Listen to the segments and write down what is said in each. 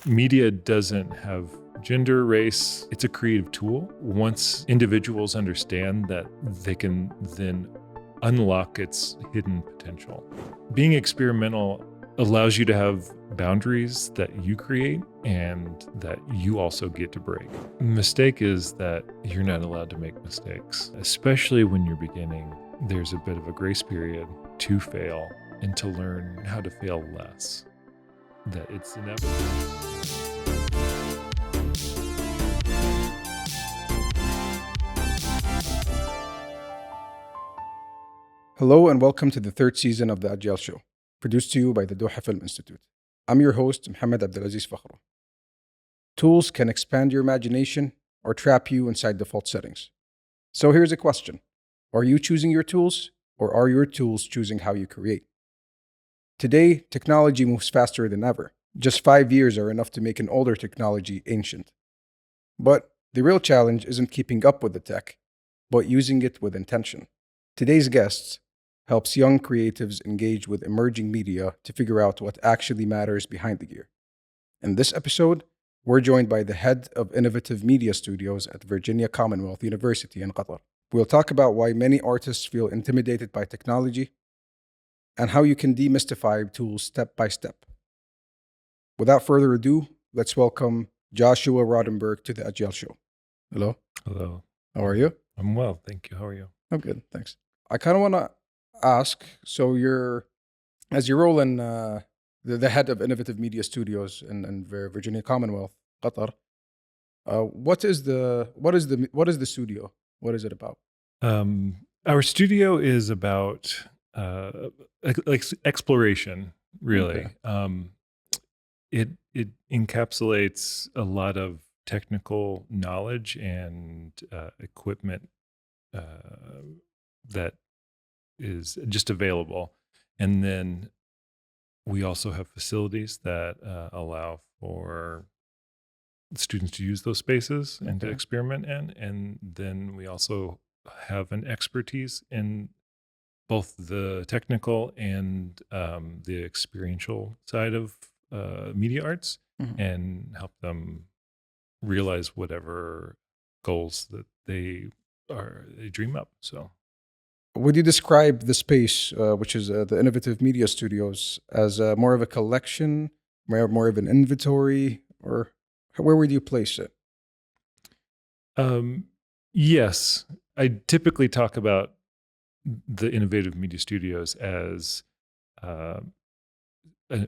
Media doesn't have gender, race. It's a creative tool. Once individuals understand that, they can then unlock its hidden potential. Being experimental allows you to have boundaries that you create and that you also get to break. Mistake is that you're not allowed to make mistakes, especially when you're beginning. There's a bit of a grace period to fail and to learn how to fail less. That it's inevitable. Hello and welcome to the third season of the أجيال show, produced to you by the Doha Film Institute. I'm your host, Mohammed Abdulaziz Fakhro. Tools can expand your imagination or trap you inside default settings. So here's a question. Are you choosing your tools, or are your tools choosing how you create? Today, technology moves faster than ever. Just 5 years are enough to make an older technology ancient. But the real challenge isn't keeping up with the tech, but using it with intention. Today's guests helps young creatives engage with emerging media to figure out what actually matters behind the gear. In this episode, we're joined by the head of innovative media studios at Virginia Commonwealth University in Qatar. We'll talk about why many artists feel intimidated by technology and how you can demystify tools step by step. Without further ado, let's welcome Joshua Rodenberg to the Agile Show. Hello. Hello. How are you? I'm well, thank you. How are you? I'm good, thanks. I kind of want to ask, so as your role in the head of innovative media studios in Virginia Commonwealth, Qatar, what is the studio? What is it about? Our studio is about exploration, really. Okay. It encapsulates a lot of technical knowledge and equipment that is just available. And then we also have facilities that allow for students to use those spaces and to experiment in. And then we also have an expertise in both the technical and the experiential side of media arts, and help them realize whatever goals that they dream up. So, would you describe the space, which is the innovative media studios, as more of a collection, more of an inventory, or where would you place it? Yes, I typically talk about the innovative media studios as an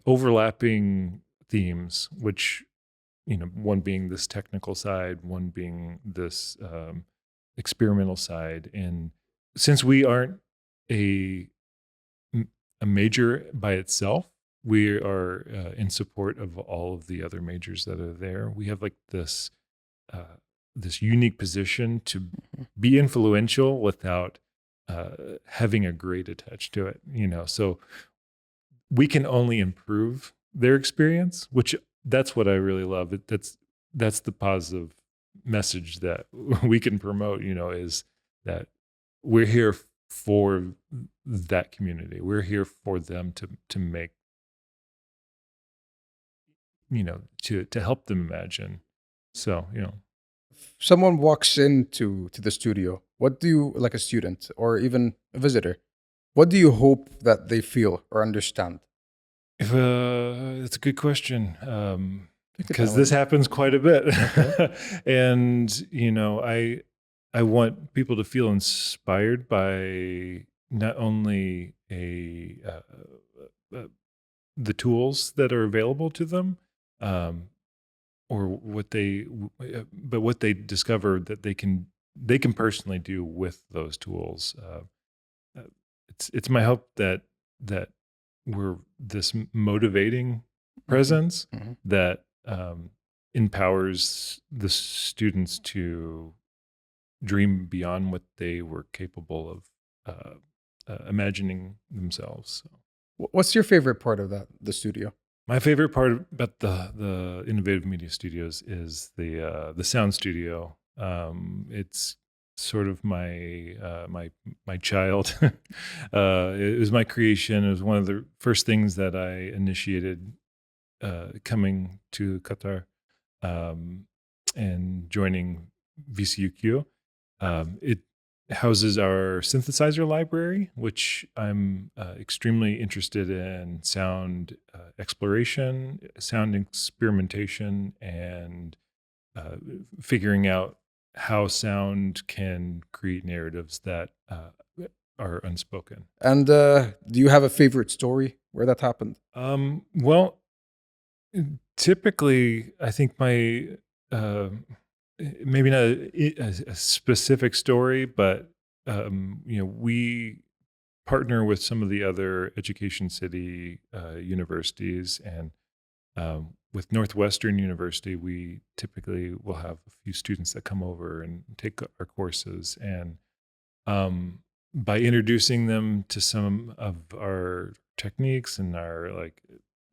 overlapping themes, which, one being this technical side, one being this experimental side. And since we aren't a major by itself, we are in support of all of the other majors that are there. We have like this unique position to be influential without having a grade attached to it, so we can only improve their experience, which that's what I really love. That's the positive message that we can promote, is that we're here for that community. We're here for them to make, to help them imagine. So, If someone walks into the studio, what do you, like a student or even a visitor, what do you hope that they feel or understand? It's a good question, because this happens quite a bit. And, I want people to feel inspired by not only the tools that are available to them, or what they discover that they can personally do with those tools. It's my hope that we're this motivating presence that empowers the students to dream beyond what they were capable of imagining themselves. So. What's your favorite part of the studio? My favorite part about the innovative media studios is the sound studio. It's sort of my child. It was my creation. It was one of the first things that I initiated coming to Qatar and joining VCUQ. It houses our synthesizer library, which I'm extremely interested in sound exploration, sound experimentation, and figuring out how sound can create narratives that are unspoken. And do you have a favorite story where that happened? Well, typically, I think my maybe not a specific story, but we partner with some of the other Education City universities, and with Northwestern University, we typically will have a few students that come over and take our courses, and by introducing them to some of our techniques and our like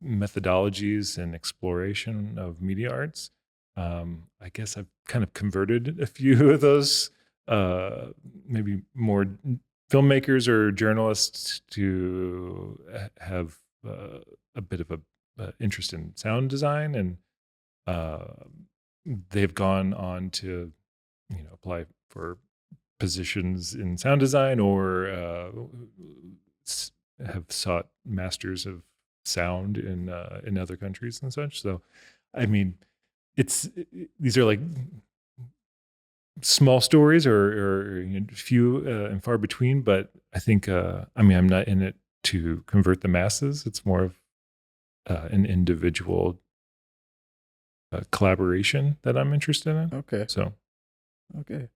methodologies and exploration of media arts, I guess I've kind of converted a few of those maybe more filmmakers or journalists to have a bit of a interest in sound design, and they've gone on to apply for positions in sound design or have sought masters of sound in other countries and such. So I mean, these are like small stories or few and far between, but I think I'm not in it to convert the masses. It's more of an individual collaboration that I'm interested in. Okay. Okay.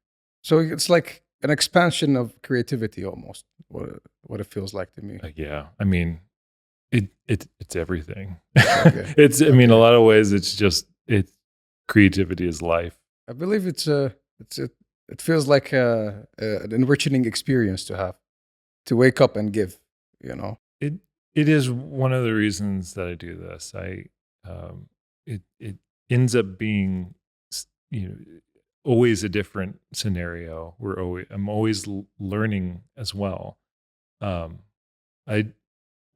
So it's like an expansion of creativity almost, what it feels like to me. Yeah. I mean, it's everything. Okay. I mean, a lot of ways it's creativity is life. I believe it feels like an enriching experience to have, to wake up and give, It is one of the reasons that I do this. It ends up being, always a different scenario. I'm always learning as well. I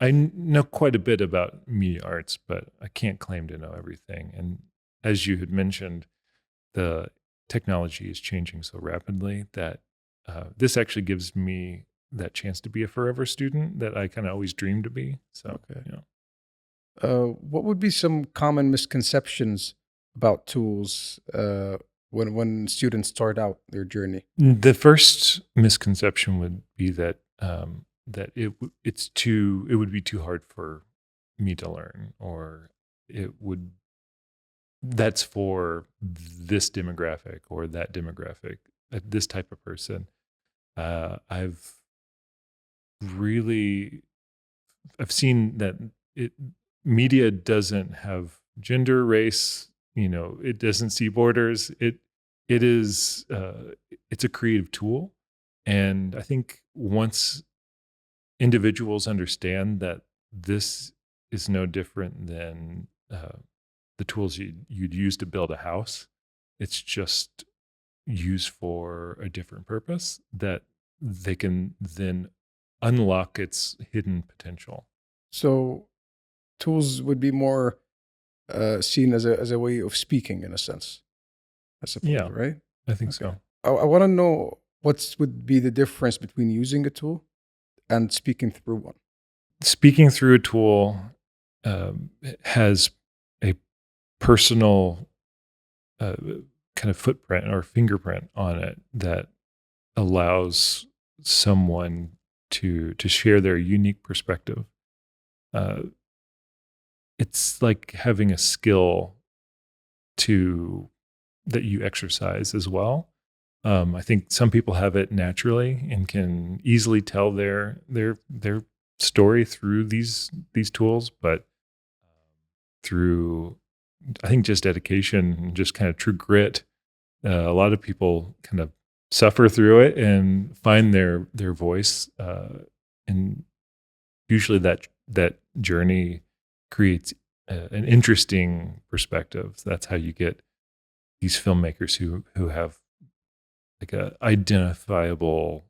know quite a bit about media arts, but I can't claim to know everything. And as you had mentioned, the technology is changing so rapidly that this actually gives me that chance to be a forever student that I kind of always dreamed to be. So, what would be some common misconceptions about tools when students start out their journey? The first misconception would be that it would be too hard for me to learn, or that's for this demographic or that demographic, this type of person. I've seen that media doesn't have gender, race, it doesn't see borders. It's a creative tool. And I think once individuals understand that this is no different than the tools you'd use to build a house, it's just used for a different purpose, that they can then unlock its hidden potential. So tools would be more seen as a way of speaking, in a sense, I suppose, Yeah, right? I think so. I want to know what would be the difference between using a tool and speaking through one. Speaking through a tool has a personal kind of footprint or fingerprint on it that allows someone to share their unique perspective. It's like having a skill that you exercise as well. I think some people have it naturally and can easily tell their story through these tools, but through, I think, just dedication and just kind of true grit, a lot of people kind of suffer through it and find their voice, and usually that journey creates an interesting perspective. That's how you get these filmmakers who have like a identifiable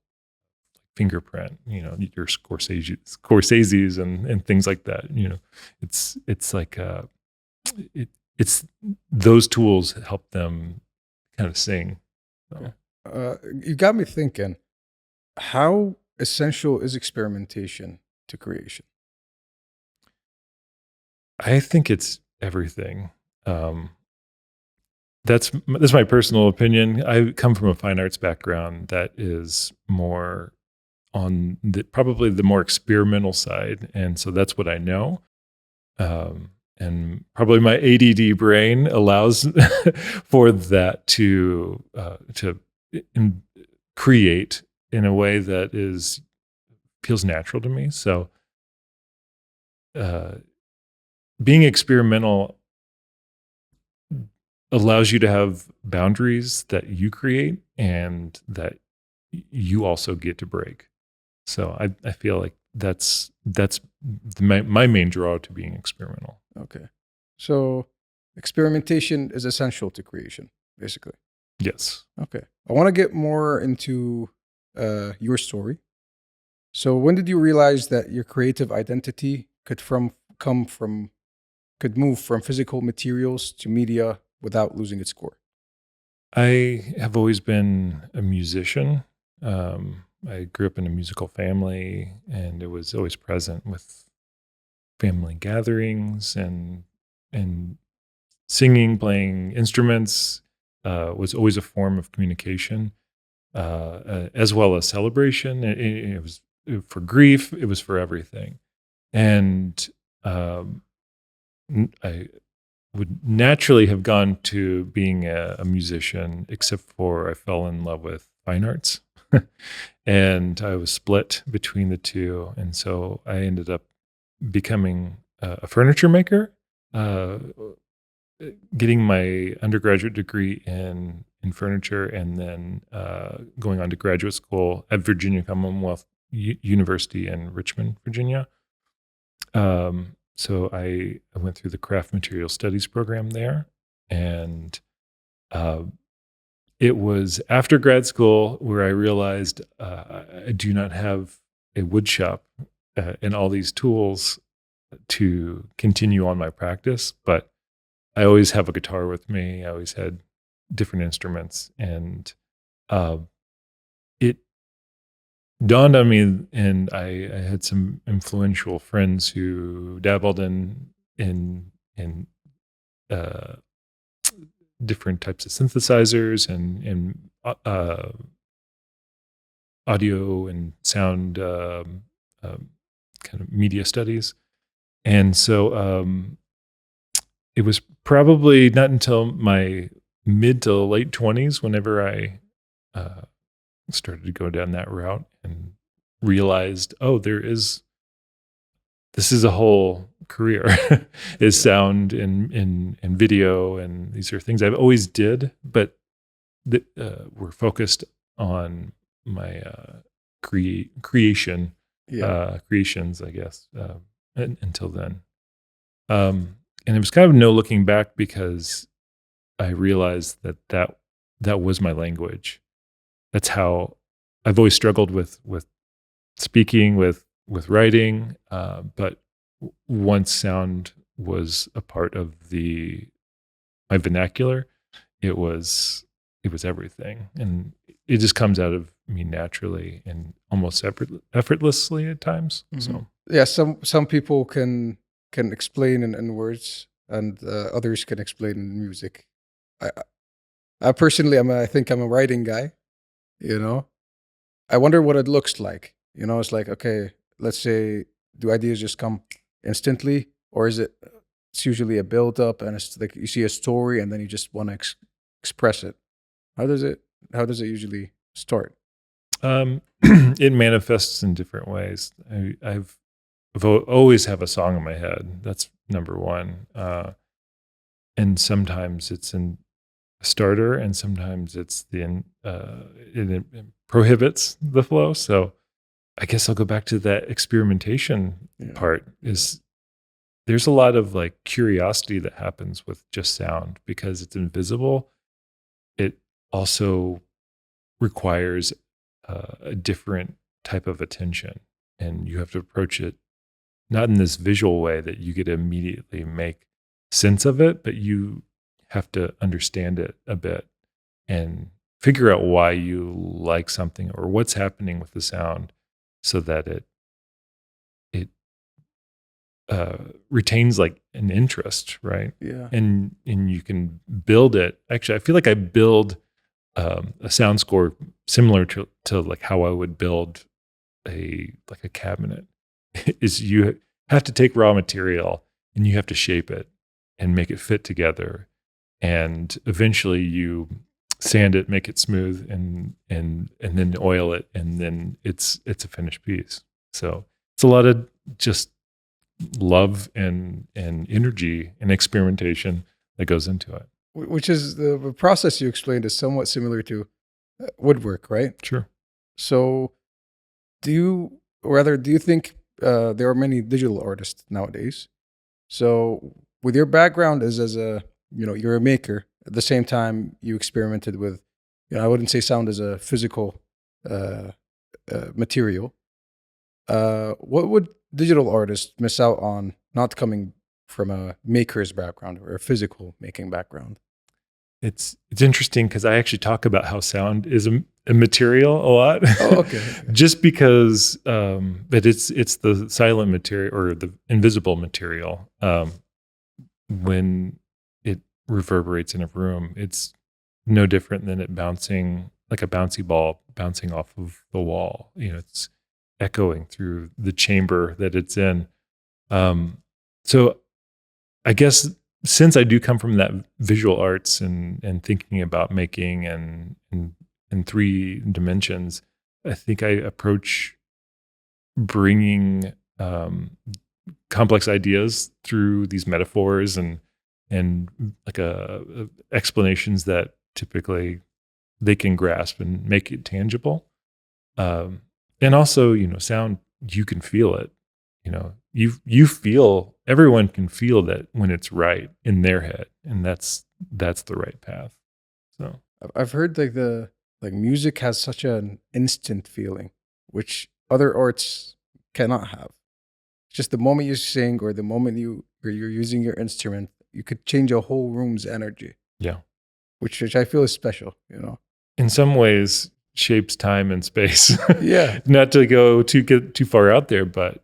fingerprint, your Scorsese's and things like that. It's like it's those tools help them kind of sing. So. You got me thinking, how essential is experimentation to creation? I think it's everything. That's my personal opinion. I come from a fine arts background that is more on probably the more experimental side, and so that's what I know. And probably my ADD brain allows for that to create in a way that feels natural to me. So, being experimental allows you to have boundaries that you create and that you also get to break. So I feel like that's my main draw to being experimental. Okay. So experimentation is essential to creation, basically. Yes. Okay. I want to get more into your story. So when did you realize that your creative identity could move from physical materials to media without losing its core? I have always been a musician. I grew up in a musical family, and it was always present with family gatherings and singing, playing instruments was always a form of communication, as well as celebration. It was for grief. It was for everything, and I would naturally have gone to being a musician, except for I fell in love with fine arts. And I was split between the two. And so I ended up becoming a furniture maker, getting my undergraduate degree in furniture, and then going on to graduate school at Virginia Commonwealth University in Richmond, Virginia. So I went through the craft material studies program there, and it was after grad school where I realized I do not have a wood shop and all these tools to continue on my practice, but I always have a guitar with me. I always had different instruments, and it dawned on me, and I had some influential friends who dabbled in different types of synthesizers and audio and sound kind of media studies. And so it was probably not until my mid to late 20s whenever I started to go down that route and realized, this is a whole career is sound and video, and these are things I've always did, but we're focused on my creations, I guess, until then. And it was kind of no looking back, because I realized that was my language. That's how I've always struggled with speaking, with writing, but once sound was a part of my vernacular, it was everything, and it just comes out of me naturally and almost effortlessly at times. Mm-hmm. So yeah, some people can explain in words, and others can explain in music. I personally, I think I'm a writing guy. I wonder what it looks like. It's like, okay, let's say, do ideas just come instantly, or is it's usually a build up, and it's like you see a story and then you just want to express it? How does it usually start? It manifests in different ways. I've always have a song in my head. That's number one. And sometimes it's in a starter, and sometimes it's it prohibits the flow. So I guess I'll go back to that experimentation part. There's a lot of like curiosity that happens with just sound, because it's invisible. It also requires a different type of attention, and you have to approach it not in this visual way that you get to immediately make sense of it, but you have to understand it a bit and figure out why you like something or what's happening with the sound so that it retains like an interest, right? Yeah. And you can build it. Actually, I feel like I build a sound score similar to like how I would build a cabinet. Is you have to take raw material and you have to shape it and make it fit together, and eventually you sand it, make it smooth, and then oil it, and then it's a finished piece. So it's a lot of just love and energy and experimentation that goes into it. Which is the process you explained is somewhat similar to woodwork, right? Sure. So do you think there are many digital artists nowadays? So with your background as a, you're a maker, at the same time you experimented with, I wouldn't say sound as a physical material. What would digital artists miss out on not coming from a maker's background or a physical making background? It's interesting because I actually talk about how sound is a material a lot. Oh, okay. Just because, but it's the silent material or the invisible material. When it reverberates in a room, it's no different than it bouncing like a bouncy ball bouncing off of the wall. It's echoing through the chamber that it's in. So I guess since I do come from that visual arts and thinking about making and in three dimensions, I think I approach bringing complex ideas through these metaphors and like explanations that typically they can grasp and make it tangible. And also, sound, you can feel it. You feel, everyone can feel that when it's right in their head, and that's the right path. So I've heard like music has such an instant feeling, which other arts cannot have. Just the moment you sing or the moment you're using your instrument, you could change a whole room's energy. Yeah, which I feel is special. In some ways, shapes time and space. Yeah. Not to get too far out there, but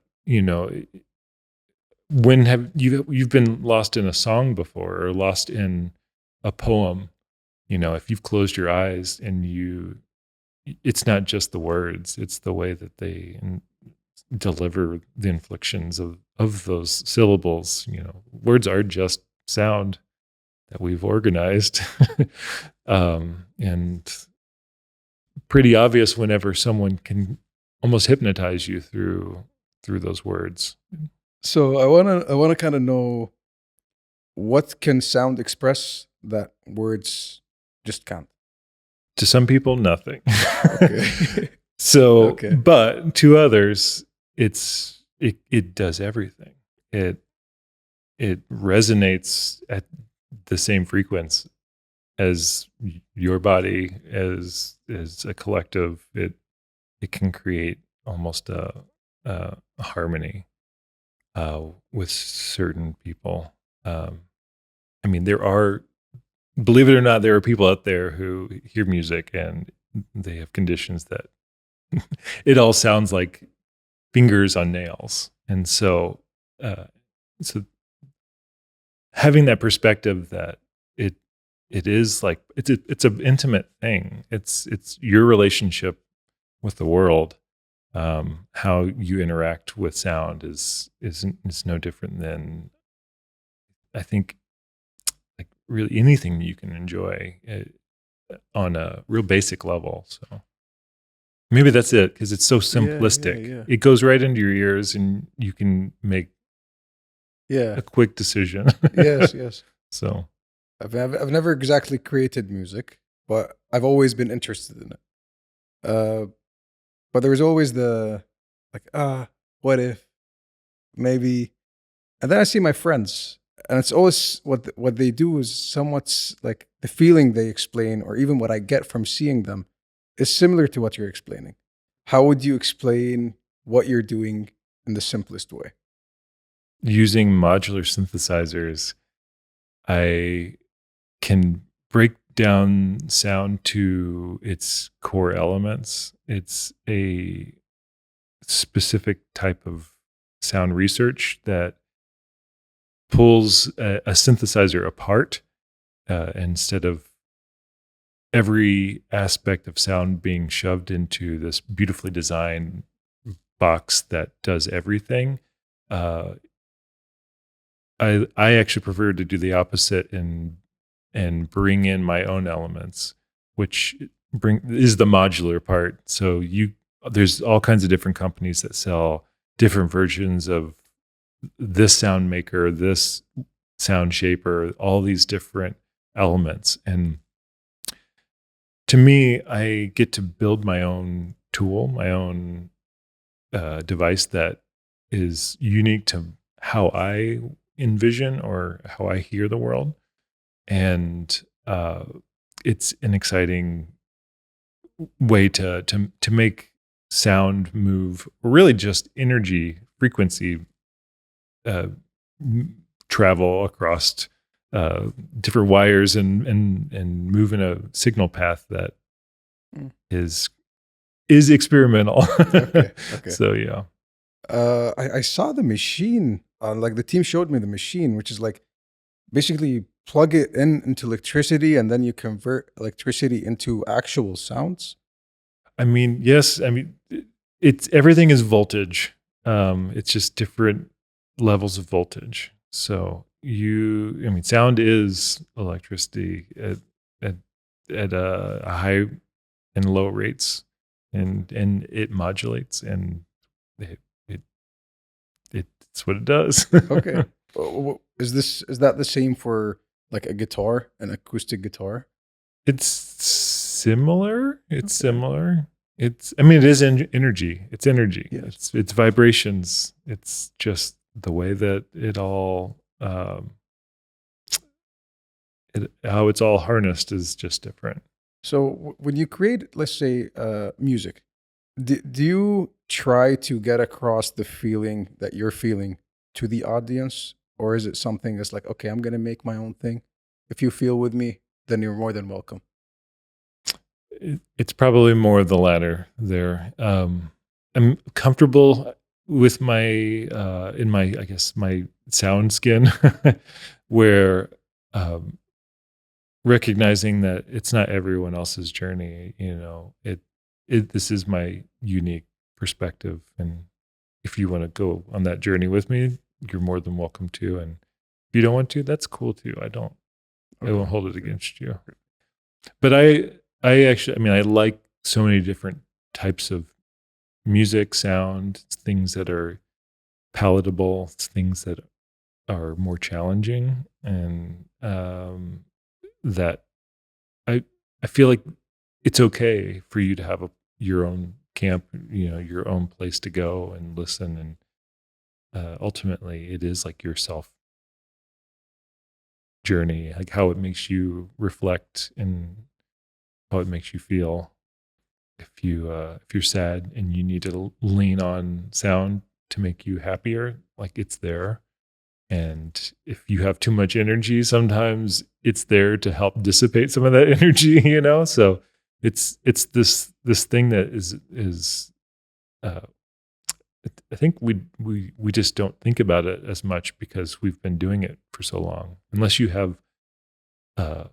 when have you've been lost in a song before or lost in a poem? If you've closed your eyes and it's not just the words, it's the way that they deliver the inflections of those syllables. Words are just sound that we've organized. And pretty obvious whenever someone can almost hypnotize you through those words. So I wanna kind of know, what can sound express that words just can't? To some people, nothing. Okay. So, Okay. but to others, it does everything. It resonates at the same frequency as your body, as a collective. It can create almost a harmony with certain people. Believe it or not, there are people out there who hear music and they have conditions that it all sounds like fingers on nails. And so having that perspective that it is like it's an intimate thing. It's your relationship with the world. How you interact with sound is no different than, I think, like really anything you can enjoy on a real basic level. So maybe that's it, because it's so simplistic. Yeah. It goes right into your ears, and you can make a quick decision. Yes. So I've never exactly created music, but I've always been interested in it. But there was always the what if, maybe, and then I see my friends, and it's always what they do is somewhat like the feeling they explain, or even what I get from seeing them, is similar to what you're explaining. How would you explain what you're doing in the simplest way? using modular synthesizers I can break down sound to its core elements. It's a specific type of sound research that pulls a synthesizer apart instead of every aspect of sound being shoved into this beautifully designed box that does everything. I actually prefer to do the opposite and bring in my own elements, which is the modular part. So there's all kinds of different companies that sell different versions of this sound maker, this sound shaper, all these different elements. And to me, I get to build my own tool, my own device that is unique to how I envision or how I hear the world. And it's an exciting way to make sound move, or really just energy, frequency travel across different wires and move in a signal path that is experimental. Okay. So yeah. I saw the machine on, like, the team showed me the machine, which is like basically you plug it into electricity and then you convert electricity into actual sounds. I mean, yes. I mean, it's everything is voltage. It's just different levels of voltage. So sound is electricity at a high and low rates, and it modulates, and it's what it does. Okay. Is that the same for like a guitar, an acoustic guitar? It's similar. It's Okay. similar. It is energy. It's energy. Yes. It's vibrations. It's just the way that it all, how it's all harnessed is just different. So when you create, let's say, music, do you try to get across the feeling that you're feeling to the audience? Or is it something that's like, okay, I'm going to make my own thing. If you feel with me, then you're more than welcome. It's probably more the latter there. I'm comfortable with my in my, I guess, my sound skin, where recognizing that it's not everyone else's journey. This is my unique perspective, and if you want to go on that journey with me, you're more than welcome to. And if you don't want to, that's cool too. I won't hold it against you. But I actually, I like so many different types of music, sound, things that are palatable, things that are more challenging, and that I feel like it's okay for you to have your own camp, your own place to go and listen, and ultimately, it is like your self journey, like how it makes you reflect and how it makes you feel. If you're sad and you need to lean on sound to make you happier, like it's there. And if you have too much energy, sometimes it's there to help dissipate some of that energy, So it's this thing that is I think we just don't think about it as much because we've been doing it for so long. Unless you have an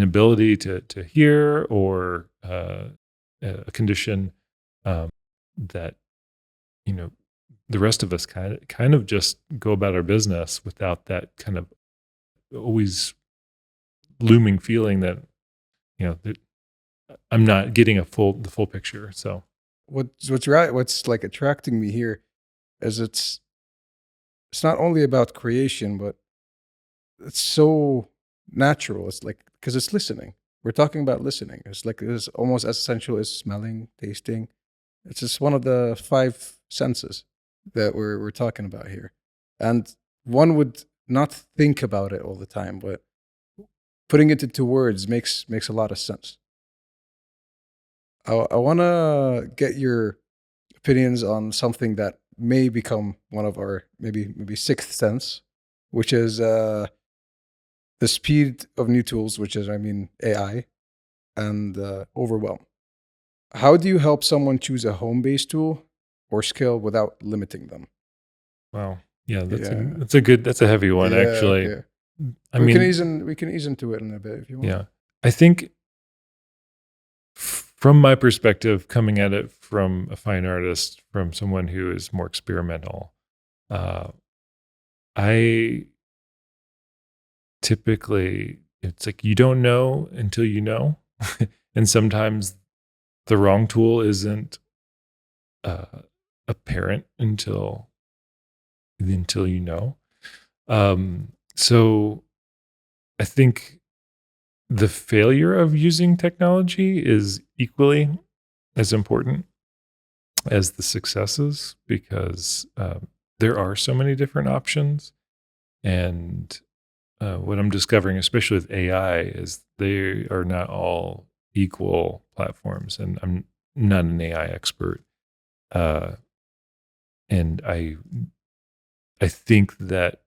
ability to hear, or a condition that the rest of us kind of just go about our business without that kind of always looming feeling that that I'm not getting the full picture. So What's like attracting me here is it's not only about creation, but it's so natural. It's like, because it's listening. We're talking about listening. It's almost as essential as smelling, tasting. It's just one of the 5 senses that we're talking about here. And one would not think about it all the time, but putting it into words makes a lot of sense. I want to get your opinions on something that may become one of our maybe 6th sense, which is the speed of new tools, which is, AI, and overwhelm. How do you help someone choose a home-based tool or skill without limiting them? Wow. Yeah, that's a heavy one, actually. Okay. I we mean, can ease into it in a bit if you want. yeah, I think from my perspective, coming at it from a fine artist, from someone who is more experimental, I typically, it's like you don't know until you know. And sometimes the wrong tool isn't apparent until you know. So I think the failure of using technology is equally as important as the successes, because there are so many different options. And what I'm discovering, especially with AI, is they are not all equal platforms. And I'm not an AI expert. And I think that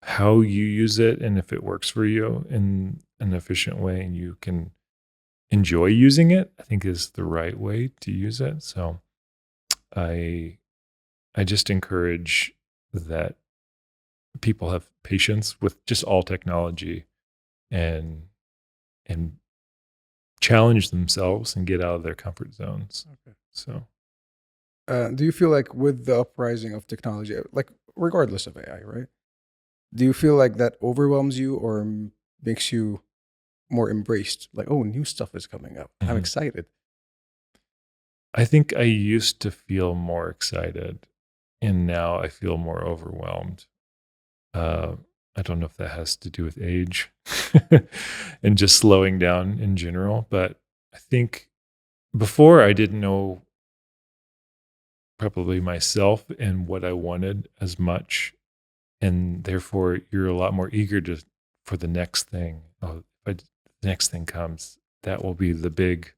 how you use it, and if it works for you in an efficient way and you can enjoy using it, I think is the right way to use it. So I just encourage that people have patience with just all technology and challenge themselves and get out of their comfort zones. Okay. So do you feel like with the uprising of technology, like regardless of AI, right? Do you feel like that overwhelms you or makes you more embraced? Like, oh, new stuff is coming up. I'm excited. I think I used to feel more excited, and now I feel more overwhelmed. I don't know if that has to do with age and just slowing down in general, but I think before I didn't know probably myself and what I wanted as much, and therefore you're a lot more eager for the next thing. Oh, if the next thing comes, that will be the big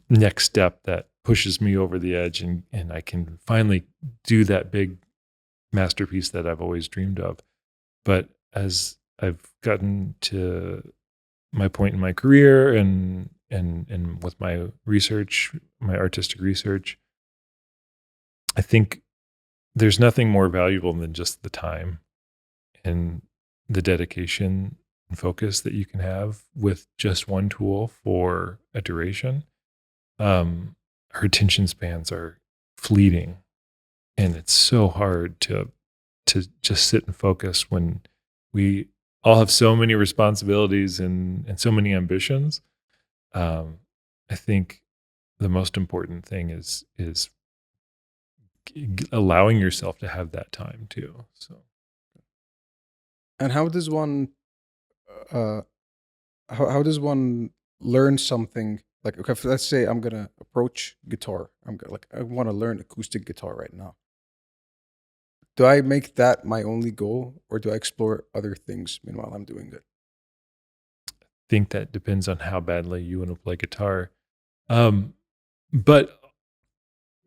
next step that pushes me over the edge, and I can finally do that big masterpiece that I've always dreamed of. But as I've gotten to my point in my career and with my research, my artistic research, I think there's nothing more valuable than just the time and the dedication and focus that you can have with just one tool for a duration. Our attention spans are fleeting, and it's so hard to just sit and focus when we all have so many responsibilities and so many ambitions. I think the most important thing is allowing yourself to have that time too. So, and how does one how does one learn something? Like, okay, let's say I'm gonna approach guitar. I want to learn acoustic guitar right now. Do I make that my only goal, or do I explore other things meanwhile I'm doing it? I think that depends on how badly you want to play guitar. But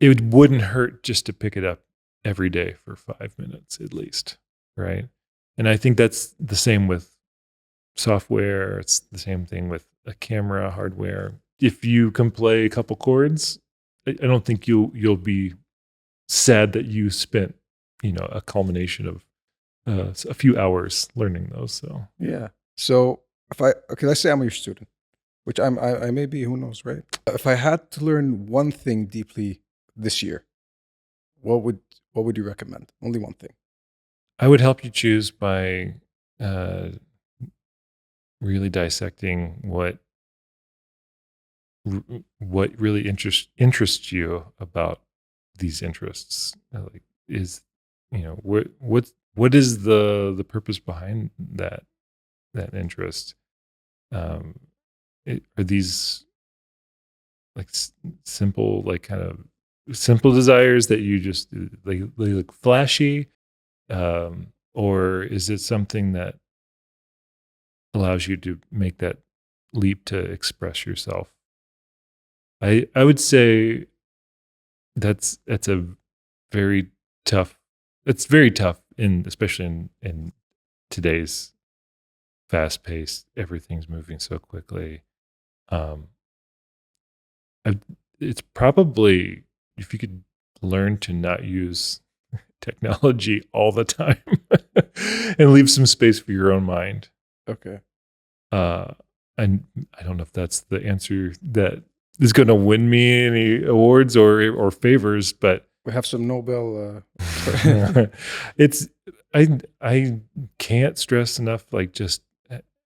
it wouldn't hurt just to pick it up every day for 5 minutes at least, right? And I think that's the same with software. It's the same thing with a camera, hardware. If you can play a couple chords, I don't think you'll be sad that you spent, a culmination of a few hours learning those. So yeah. So let's say I'm your student, which I may be. Who knows, right? If I had to learn one thing deeply this year, what would you recommend? Only one thing. I would help you choose by really dissecting what really interests you about these interests. Like, is what is the purpose behind that interest? Are these like simple, like kind of simple desires that you just they look flashy, or is it something that allows you to make that leap to express yourself? I would say that's a very tough. It's very tough especially in today's fast paced, everything's moving so quickly. It's probably, if you could learn to not use technology all the time and leave some space for your own mind. Okay. And I don't know if that's the answer that is going to win me any awards or favors, but We have some Nobel. it's I can't stress enough, like, just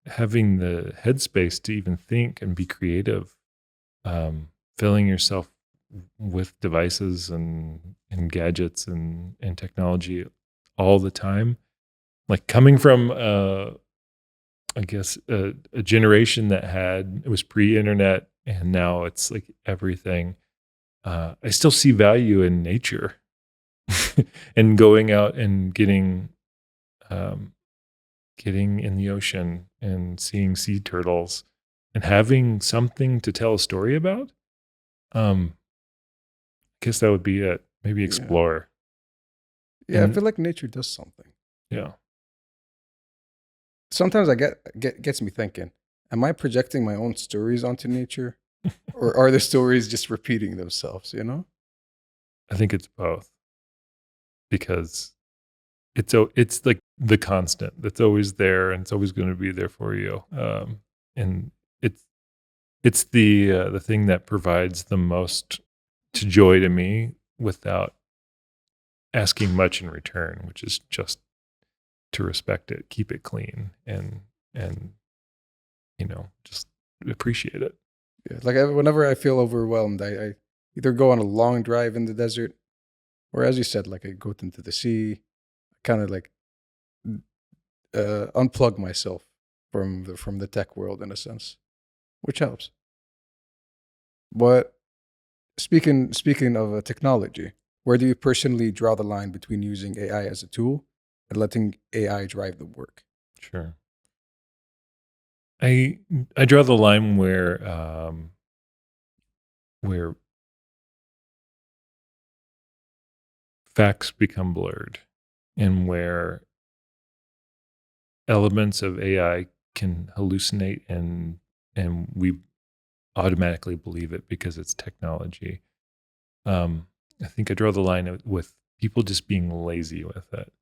having the headspace to even think and be creative, filling yourself with devices and gadgets and technology all the time, like coming from I guess a generation that it was pre-internet, and now it's like everything. I still see value in nature and going out and getting in the ocean and seeing sea turtles and having something to tell a story about. I guess that would be it. Maybe explore. Yeah, I feel like nature does something. Yeah. Sometimes gets me thinking, am I projecting my own stories onto nature? Or are the stories just repeating themselves, you know? I think it's both, because it's like the constant that's always there, and it's always going to be there for you. And it's the thing that provides the most joy to me without asking much in return, which is just to respect it, keep it clean, and just appreciate it. Yeah, like whenever I feel overwhelmed, I either go on a long drive in the desert, or as you said, like I go into the sea, kind of like unplug myself from the tech world in a sense, which helps. But speaking of technology, where do you personally draw the line between using AI as a tool and letting AI drive the work? Sure. I draw the line where facts become blurred, and where elements of AI can hallucinate, and we automatically believe it because it's technology. I think I draw the line with people just being lazy with it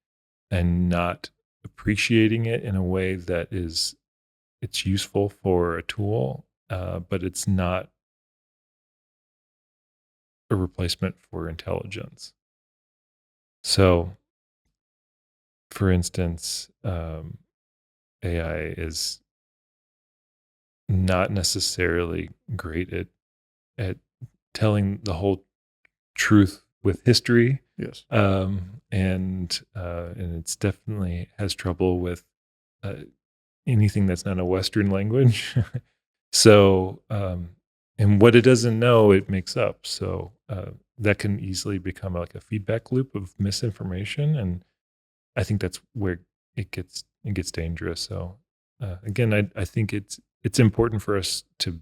and not appreciating it in a way that it's useful for a tool, but it's not a replacement for intelligence. So, for instance, AI is not necessarily great at telling the whole truth with history. Yes. And it's definitely has trouble with anything that's not a Western language. So, and what it doesn't know, it makes up. So that can easily become like a feedback loop of misinformation, and I think that's where it gets dangerous. So again, I think it's important for us to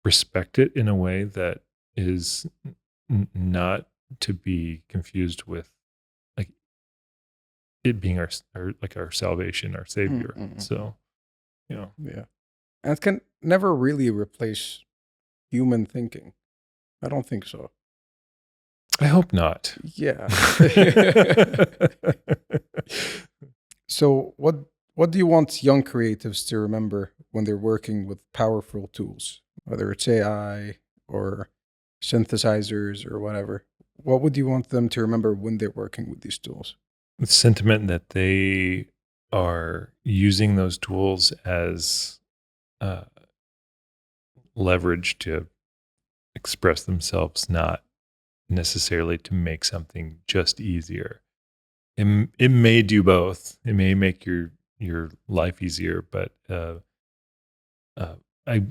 respect it in a way that is not to be confused with like it being our salvation, our savior. Mm-hmm. So, yeah, and it can never really replace human thinking. I don't think so. I hope not. Yeah. So, what do you want young creatives to remember when they're working with powerful tools, whether it's AI or synthesizers or whatever? What would you want them to remember when they're working with these tools? The sentiment that they are using those tools as leverage to express themselves, not necessarily to make something just easier. It may do both. It may make your life easier, but I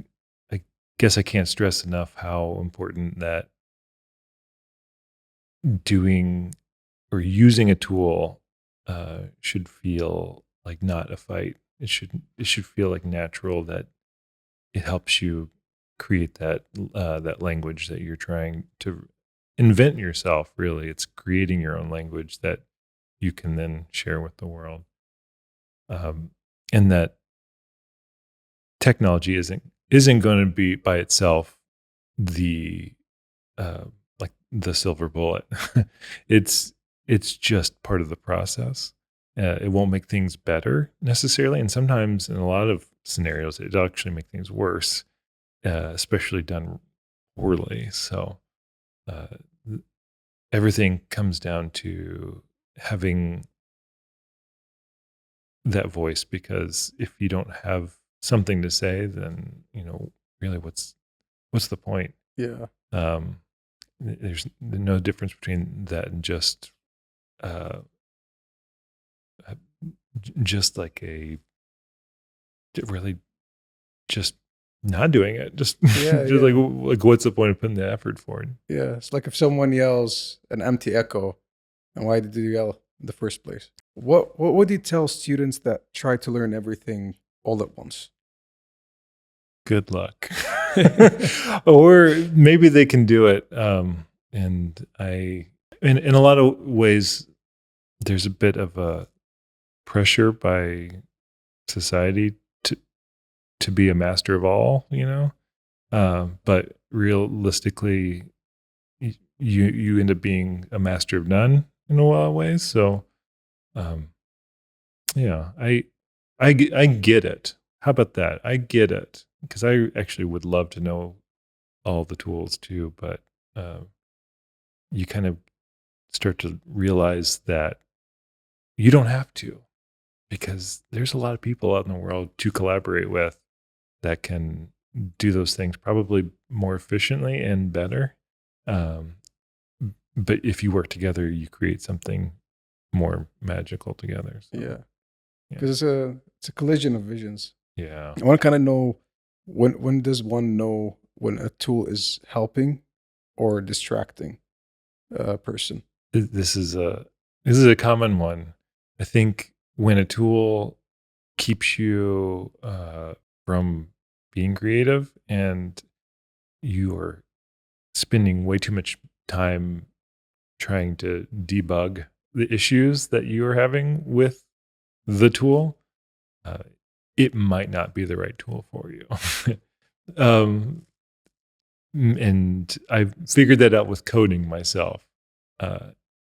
guess I can't stress enough how important that doing or using a tool should feel like not a fight. It should feel like natural, that it helps you create that language that you're trying to invent yourself. Really, it's creating your own language that you can then share with the world. And that technology isn't going to be by itself the like the silver bullet. it's just part of the process. It won't make things better necessarily, and sometimes in a lot of scenarios it'll actually make things worse, especially done poorly. So everything comes down to having that voice, because if you don't have something to say, then really what's the point? Yeah. There's no difference between that and just like a really just not doing it. Just like what's the point of putting the effort forward? Yeah, it's like if someone yells an empty echo, and why did you yell in the first place? What would you tell students that try to learn everything all at once? Good luck. Or maybe they can do it. And in a lot of ways, there's a bit of a pressure by society to be a master of all, but realistically, you end up being a master of none in a lot of ways. So, yeah, I get it. How about that? I get it, because I actually would love to know all the tools too, but you kind of start to realize that you don't have to, because there's a lot of people out in the world to collaborate with that can do those things probably more efficiently and better. But if you work together, you create something more magical together. So, yeah, because it's a collision of visions. Yeah, I want to kind of know when does one know when a tool is helping or distracting a person? this is a common one. I think when a tool keeps you from being creative, and you are spending way too much time trying to debug the issues that you are having with the tool, it might not be the right tool for you. And I figured that out with coding myself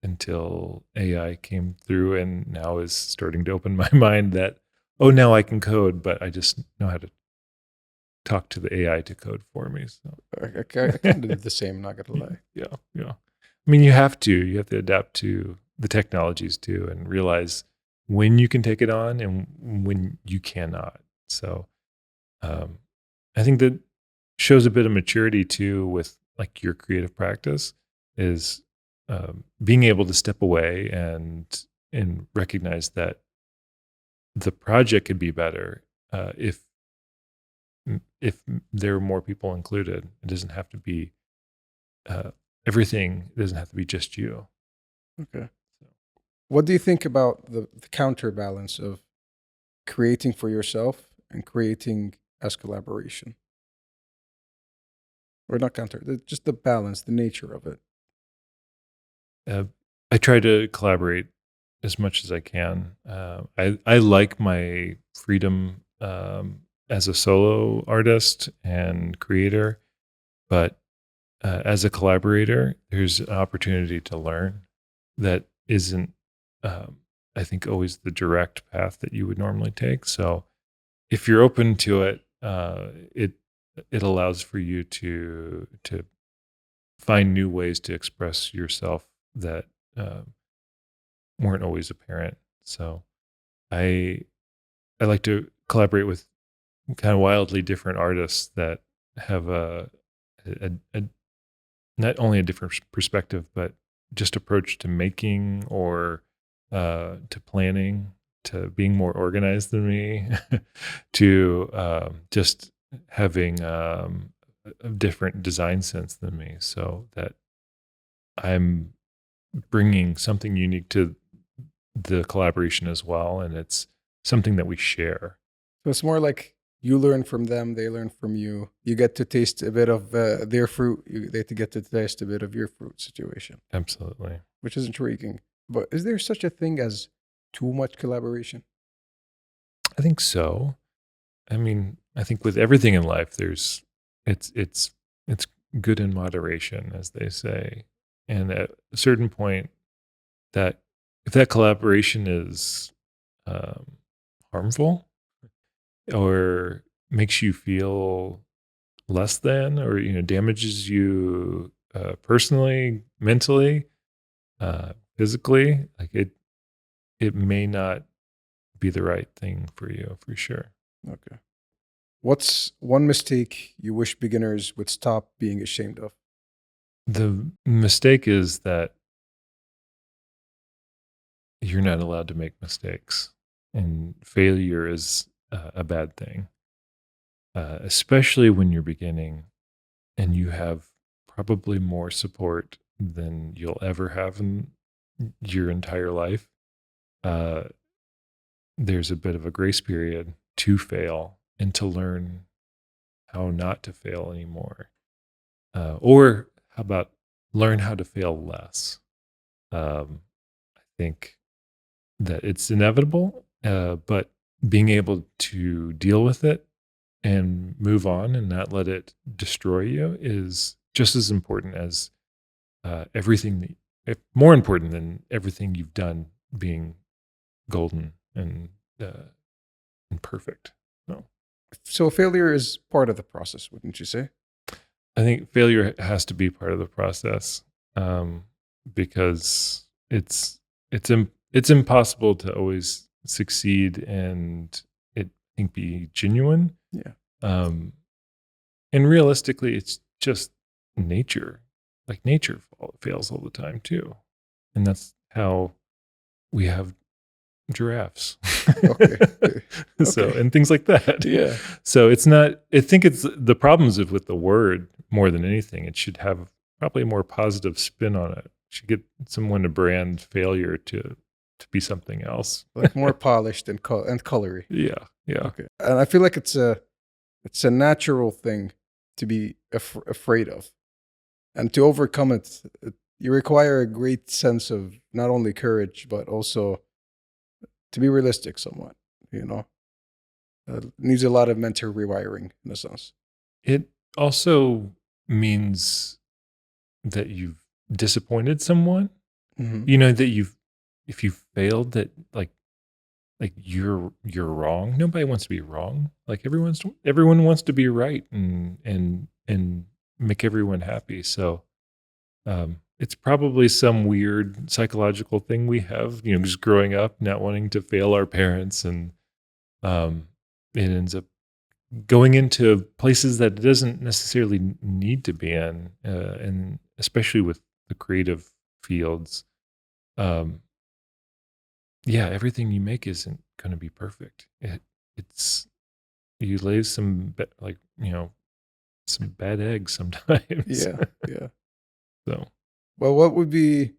until AI came through, and now is starting to open my mind that, now I can code, but I just know how to talk to the AI to code for me. So I kind of did the same, not gonna lie. Yeah. I mean, you have to adapt to the technologies too, and realize when you can take it on and when you cannot. So I think that shows a bit of maturity too with like your creative practice, is being able to step away and recognize that the project could be better if there are more people included. It doesn't have to be everything. It doesn't have to be just you. Okay. What do you think about the counterbalance of creating for yourself and creating as collaboration? Or not just the balance, the nature of it. I try to collaborate as much as I can. I like my freedom as a solo artist and creator, but as a collaborator, there's an opportunity to learn that isn't, I think, always the direct path that you would normally take. So if you're open to it, it allows for you to find new ways to express yourself that weren't always apparent. So I like to collaborate with kind of wildly different artists that have a not only a different perspective, but just approach to making, or to planning, to being more organized than me, to just having a different design sense than me, so that I'm bringing something unique to the collaboration as well, and it's something that we share. So it's more like you learn from them, they learn from you. You get to taste a bit of their fruit. They get to taste a bit of your fruit situation. Absolutely. Which is intriguing. But is there such a thing as too much collaboration? I think so. I mean, I think with everything in life, it's good in moderation, as they say. And at a certain point, that if that collaboration is harmful or makes you feel less than, or damages you personally, mentally, physically, like it may not be the right thing for you, for sure. Okay. What's one mistake you wish beginners would stop being ashamed of? The mistake is that you're not allowed to make mistakes, and failure is a bad thing, especially when you're beginning and you have probably more support than you'll ever have in your entire life. There's a bit of a grace period to fail and to learn how not to fail anymore. Or how about learn how to fail less? I think that it's inevitable, but being able to deal with it and move on and not let it destroy you is just as important as more important than everything you've done being golden and perfect. No. So failure is part of the process, wouldn't you say? I think failure has to be part of the process, because it's impossible to always succeed and be genuine. Yeah. And realistically, it's just nature. Like nature fails all the time too, and that's how we have giraffes. Okay. So, and things like that. Yeah. So it's not, I think it's the problems with the word more than anything. It should have probably a more positive spin on it. Should get someone to brand failure to be something else. Like more polished and colory. Yeah. Okay. And I feel like it's a natural thing to be afraid of. And to overcome it, you require a great sense of not only courage, but also to be realistic somewhat, needs a lot of mental rewiring in a sense. It also means that you've disappointed someone, Mm-hmm. that if you failed, that like you're wrong. Nobody wants to be wrong. Like everyone wants to be right and make everyone happy. So, it's probably some weird psychological thing we have, just growing up, not wanting to fail our parents. And it ends up going into places that it doesn't necessarily need to be in. And especially with the creative fields, everything you make isn't going to be perfect. It's, you lay some, some bad eggs sometimes. Yeah. So, Well, what would be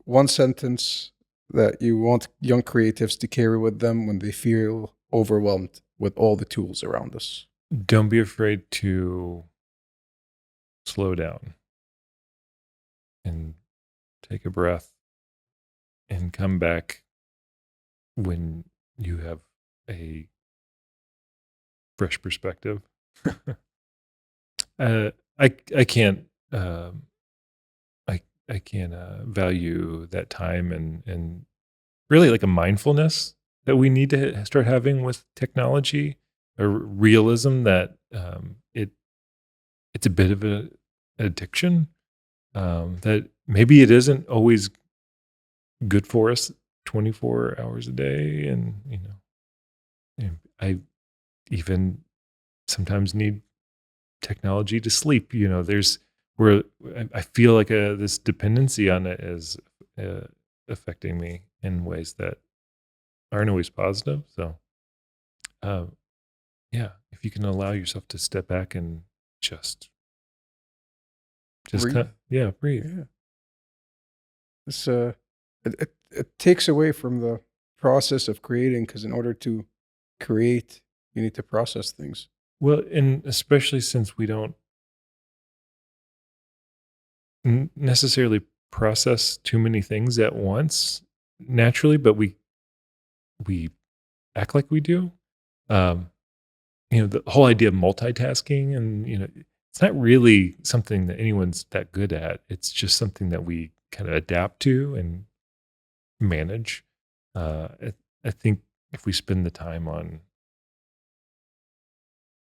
one sentence that you want young creatives to carry with them when they feel overwhelmed with all the tools around us? don't be afraid to slow down and take a breath and come back when you have a fresh perspective. I can't I can't value that time and really like a mindfulness that we need to start having with technology, a realism that it's a bit of an addiction, that maybe it isn't always good for us 24 hours a day. And, I even sometimes need technology to sleep. I feel like this dependency on it is affecting me in ways that aren't always positive. So, if you can allow yourself to step back and just Breathe. Breathe. Yeah. It's it takes away from the process of creating, because in order to create, you need to process things. Well, and especially since we don't necessarily process too many things at once, naturally, but we act like we do. The whole idea of multitasking, and it's not really something that anyone's that good at. It's just something that we kind of adapt to and manage. I think if we spend the time on,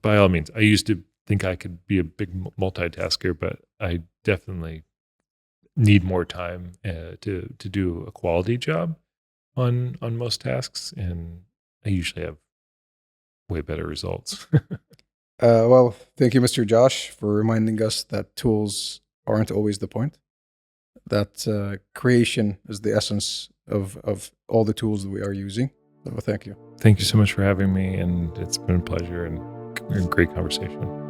by all means, I used to think I could be a big multitasker, but I definitely need more time to do a quality job on most tasks, and I usually have way better results. Well, thank you, Mr. Josh, for reminding us that tools aren't always the point. That creation is the essence of all the tools that we are using. So thank you. Thank you so much for having me, and it's been a pleasure and a great conversation.